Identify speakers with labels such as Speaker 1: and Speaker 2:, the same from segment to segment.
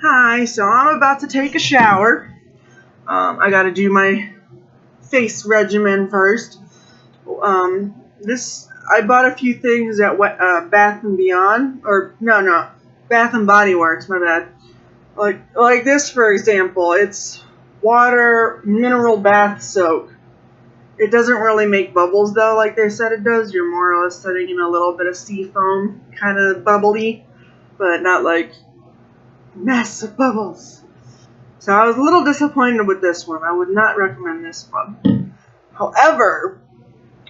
Speaker 1: Hi, so I'm about to take a shower. I gotta do my face regimen first. I bought a few things at Bath and Beyond, or no, Bath and Body Works. My bad. Like this, for example, it's water mineral bath soak. It doesn't really make bubbles though, like they said it does. You're more or less setting in a little bit of sea foam, kind of bubbly, but not like massive bubbles. So I was a little disappointed with this one. I would not recommend this one. However,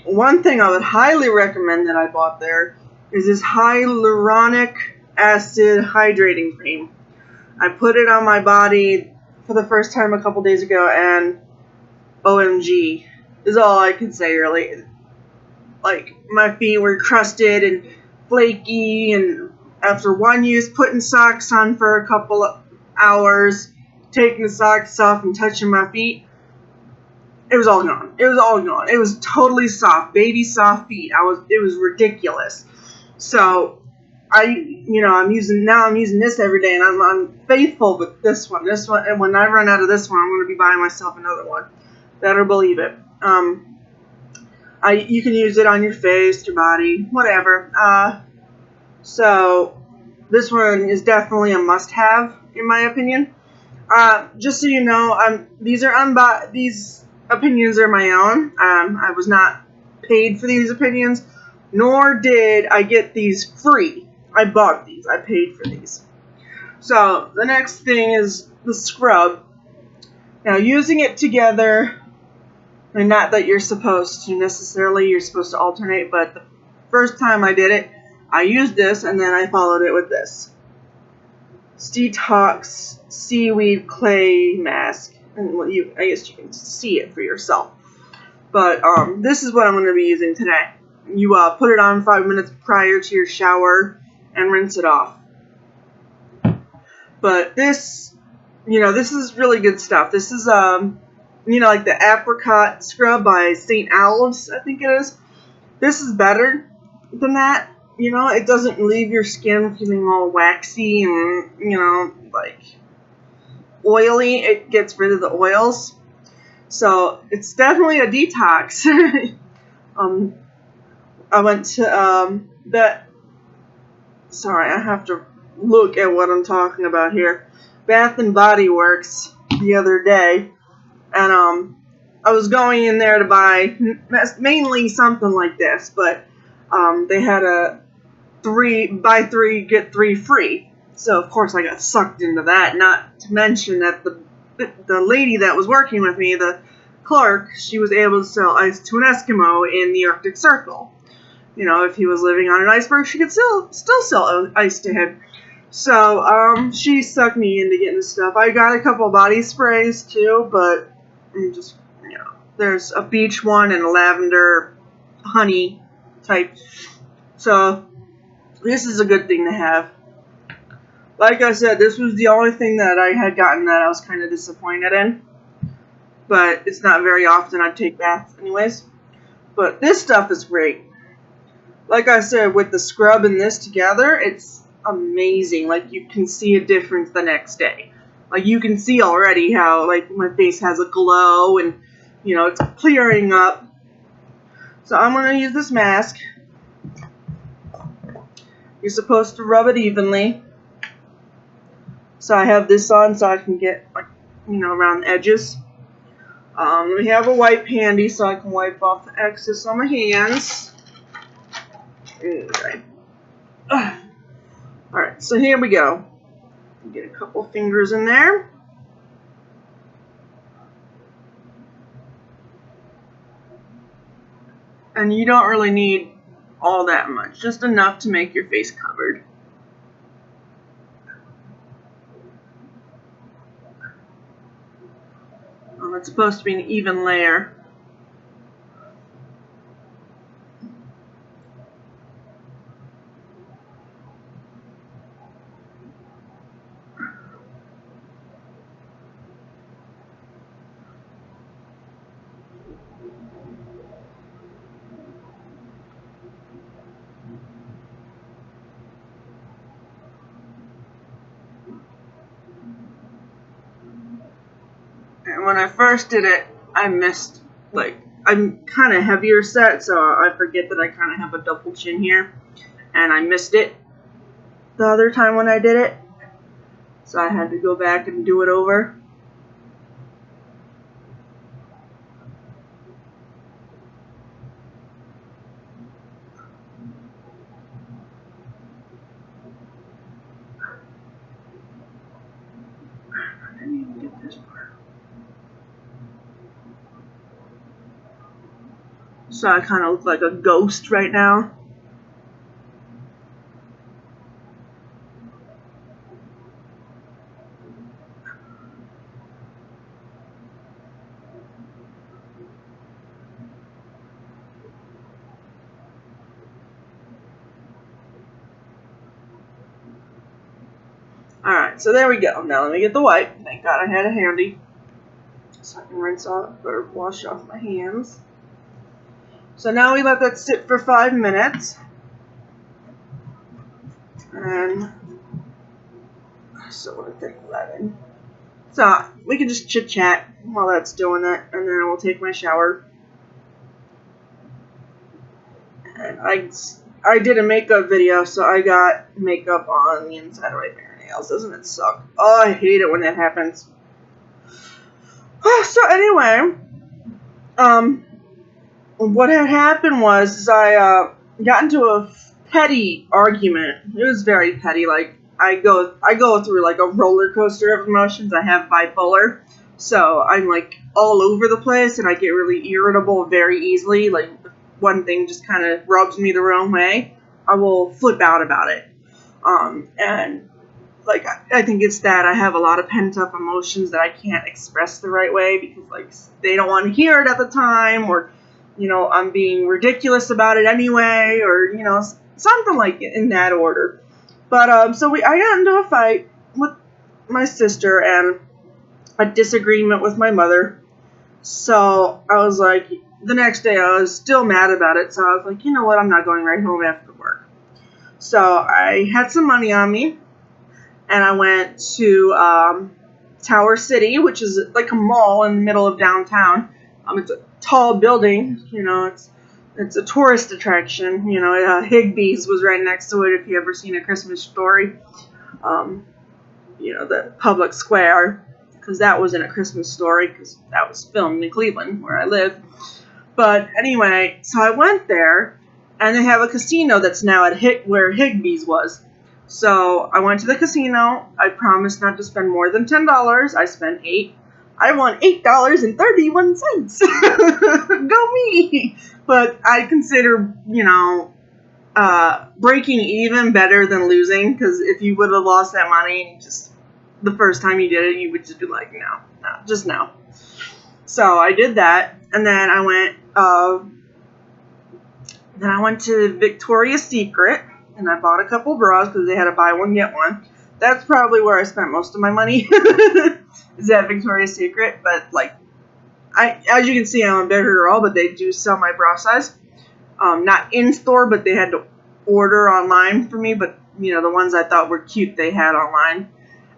Speaker 1: one thing I would highly recommend that I bought there is this hyaluronic acid hydrating cream. I put it on my body for the first time a couple days ago, and OMG is all I can say, really. Like, my feet were crusted and flaky, and after one use, putting socks on for a couple of hours, taking the socks off and touching my feet, it was all gone. It was all gone. It was totally soft, baby soft feet. It was ridiculous. So I'm using this every day, and I'm faithful with this one. And when I run out of this one, I'm going to be buying myself another one. Better believe it. You can use it on your face, your body, whatever. So this one is definitely a must-have, in my opinion. Just so you know, these opinions are my own. I was not paid for these opinions, nor did I get these free. I bought these. I paid for these. So the next thing is the scrub. Now, using it together, and not that you're supposed to necessarily, you're supposed to alternate, but the first time I did it, I used this, and then I followed it with this Detox Seaweed Clay Mask. And I guess you can see it for yourself. But this is what I'm going to be using today. You put it on 5 minutes prior to your shower and rinse it off. But this is really good stuff. This is like the apricot scrub by St. Alves, I think it is. This is better than that. It doesn't leave your skin feeling all waxy and, like oily. It gets rid of the oils. So it's definitely a detox. I went to sorry, I have to look at what I'm talking about here. Bath and Body Works the other day, and I was going in there to buy mainly something like this, but they had a buy 3 get 3 free. So of course I got sucked into that. Not to mention that the lady that was working with me, the clerk, she was able to sell ice to an Eskimo in the Arctic Circle. If he was living on an iceberg, she could still sell ice to him. So she sucked me into getting this stuff. I got a couple body sprays too, but there's a beach one and a lavender honey type. So this is a good thing to have. Like I said, this was the only thing that I had gotten that I was kind of disappointed in. But it's not very often I take baths anyways. But this stuff is great. Like I said, with the scrub and this together, it's amazing. Like, you can see a difference the next day. Like, you can see already how, like, my face has a glow and, it's clearing up. So I'm going to use this mask. You're supposed to rub it evenly. So I have this on so I can get, like, around the edges. We have a wipe handy so I can wipe off the excess on my hands. Okay. Alright, so here we go. Get a couple fingers in there. And you don't really need all that much, just enough to make your face covered. It's supposed to be an even layer. And when I first did it, I missed, like, I'm kind of heavier set, so I forget that I kind of have a double chin here. And I missed it the other time when I did it. So I had to go back and do it over. I didn't even get this part. So I kind of look like a ghost right now. Alright, so there we go. Now let me get the wipe. Thank God I had it handy. So I can rinse off or wash off my hands. So now we let that sit for 5 minutes. And so I think 11. So we can just chit-chat while that's doing that, and then I will take my shower. And I did a makeup video, so I got makeup on the inside of my fingernails. Doesn't it suck? Oh, I hate it when that happens. So anyway, what had happened was I got into a petty argument. It was very petty. Like I go through like a roller coaster of emotions. I have bipolar, so I'm like all over the place, and I get really irritable very easily. Like one thing just kind of rubs me the wrong way, I will flip out about it. And like I think it's that I have a lot of pent up emotions that I can't express the right way because like they don't want to hear it at the time, or you know I'm being ridiculous about it anyway, or you know something like in that order. But so I got into a fight with my sister and a disagreement with my mother. So I was like, the next day I was still mad about it. So I was like, you know what, I'm not going right home after work. So I had some money on me, and I went to Tower City, which is like a mall in the middle of downtown. It's a tall building, you know, it's a tourist attraction. You know, Higbee's was right next to it if you ever seen A Christmas Story. You know, the public square, because that wasn't A Christmas Story, because that was filmed in Cleveland, where I live. But anyway, so I went there, and they have a casino that's now at where Higbee's was. So I went to the casino. I promised not to spend more than $10. I spent $8. I won $8.31. Go me! But I consider, you know, breaking even better than losing, because if you would have lost that money just the first time you did it, you would just be like, no, just no. So I did that, and then I went to Victoria's Secret, and I bought a couple bras because they had a buy one get one. That's probably where I spent most of my money. Is at Victoria's Secret, but like, as you can see, I'm a bigger girl, but they do sell my bra size. Not in store, but they had to order online for me. But you know, the ones I thought were cute, they had online.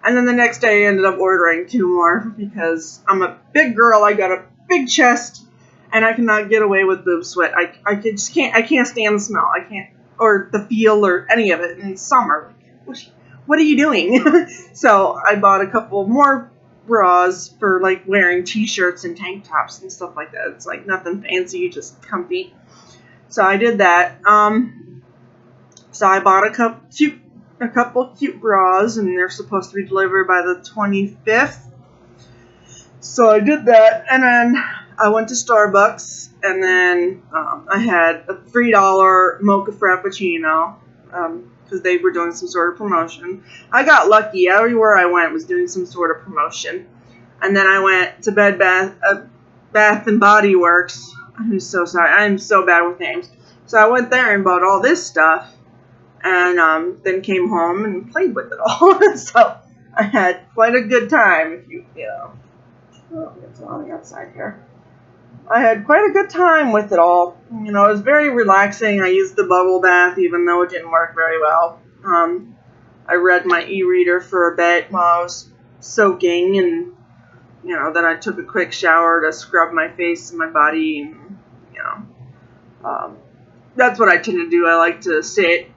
Speaker 1: And then the next day, I ended up ordering 2 more because I'm a big girl. I got a big chest, and I cannot get away with boob sweat. I just can't. I can't stand the smell. I can't, or the feel, or any of it in summer. What are you doing? So I bought a couple more bras for like wearing t-shirts and tank tops and stuff like that. It's like nothing fancy, just comfy. So I did that. So I bought a couple cute bras, and they're supposed to be delivered by the 25th. So I did that, and then I went to Starbucks, and then I had a $3 mocha frappuccino, because they were doing some sort of promotion. I got lucky. Everywhere I went was doing some sort of promotion. And then I went to Bath and Body Works. I'm so sorry. I'm so bad with names. So I went there and bought all this stuff, and then came home and played with it all. So I had quite a good time. If you know, oh, it's on the outside here. I had quite a good time with it all. You know, it was very relaxing. I used the bubble bath, even though it didn't work very well. I read my e-reader for a bit while I was soaking, and then I took a quick shower to scrub my face and my body, and, that's what I tend to do. I like to sit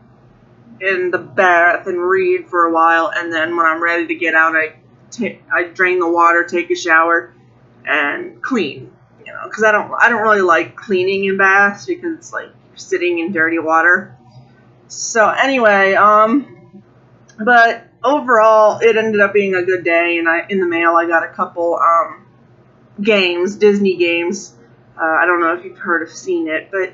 Speaker 1: in the bath and read for a while, and then when I'm ready to get out, I drain the water, take a shower, and clean. Because I don't really like cleaning in baths because it's like you're sitting in dirty water. So anyway, but overall, it ended up being a good day, and in the mail I got a couple games, Disney games. I don't know if you've heard of It, but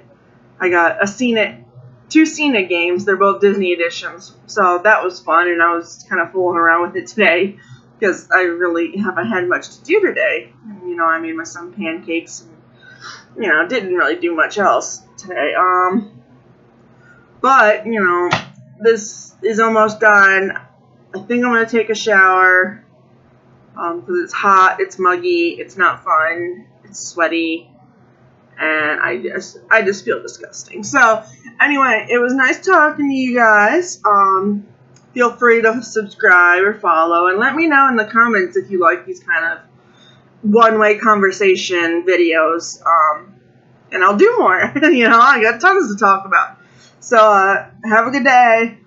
Speaker 1: I got two It games. They're both Disney editions, so that was fun, and I was kind of fooling around with it today because I really haven't had much to do today. I made my son pancakes, and didn't really do much else today. But this is almost done. I think I'm gonna take a shower because it's hot, it's muggy, it's not fun, it's sweaty, and I just feel disgusting. So anyway, it was nice talking to you guys. Feel free to subscribe or follow, and let me know in the comments if you like these kind of one-way conversation videos. And I'll do more. I got tons to talk about. So have a good day.